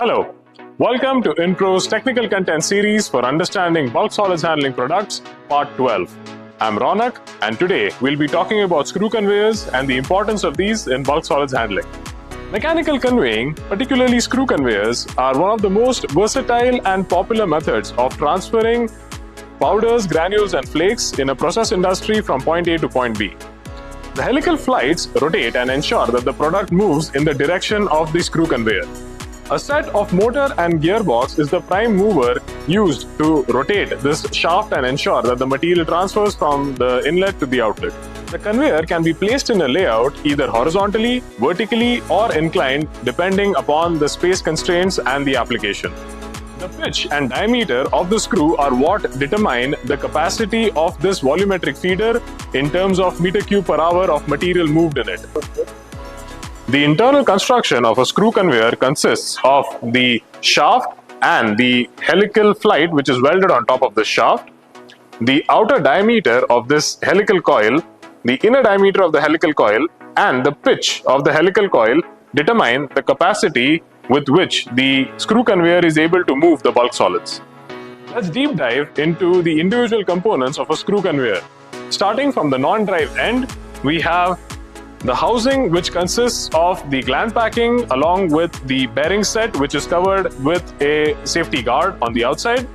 Hello, welcome to Indpro's Technical Content Series for Understanding Bulk Solids Handling Products, Part 12. I'm Ronak, and today we'll be talking about screw conveyors and the importance of these in bulk solids handling. Mechanical conveying, particularly screw conveyors, are one of the most versatile and popular methods of transferring powders, granules, and flakes in a process industry from point A to point B. The helical flights rotate and ensure that the product moves in the direction of the screw conveyor. A set of motor and gearbox is the prime mover used to rotate this shaft and ensure that the material transfers from the inlet to the outlet. The conveyor can be placed in a layout either horizontally, vertically, or inclined depending upon the space constraints and the application. The pitch and diameter of the screw are what determine the capacity of this volumetric feeder in terms of meter cube per hour of material moved in it. The internal construction of a screw conveyor consists of the shaft and the helical flight, which is welded on top of the shaft, the outer diameter of this helical coil, the inner diameter of the helical coil, and the pitch of the helical coil determine the capacity with which the screw conveyor is able to move the bulk solids. Let's deep dive into the individual components of a screw conveyor. Starting from the non-drive end, we have the housing, which consists of the gland packing along with the bearing set, which is covered with a safety guard on the outside.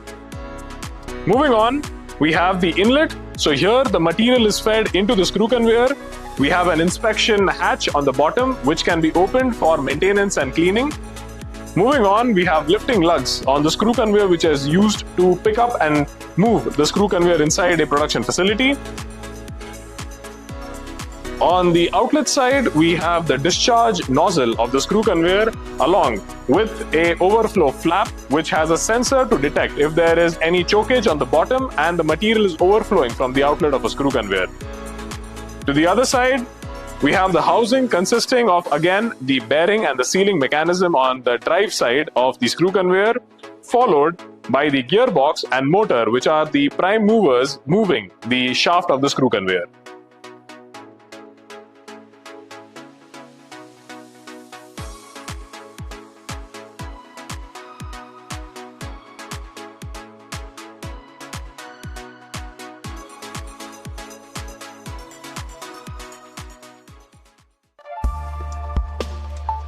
Moving on, we have the inlet. So here the material is fed into the screw conveyor. We have an inspection hatch on the bottom, which can be opened for maintenance and cleaning. Moving on, we have lifting lugs on the screw conveyor, which is used to pick up and move the screw conveyor inside a production facility. On the outlet side, we have the discharge nozzle of the screw conveyor along with a overflow flap, which has a sensor to detect if there is any chokage on the bottom and the material is overflowing from the outlet of a screw conveyor. To the other side, we have the housing consisting of, again, the bearing and the sealing mechanism on the drive side of the screw conveyor, followed by the gearbox and motor, which are the prime movers moving the shaft of the screw conveyor.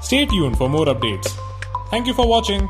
Stay tuned for more updates. Thank you for watching.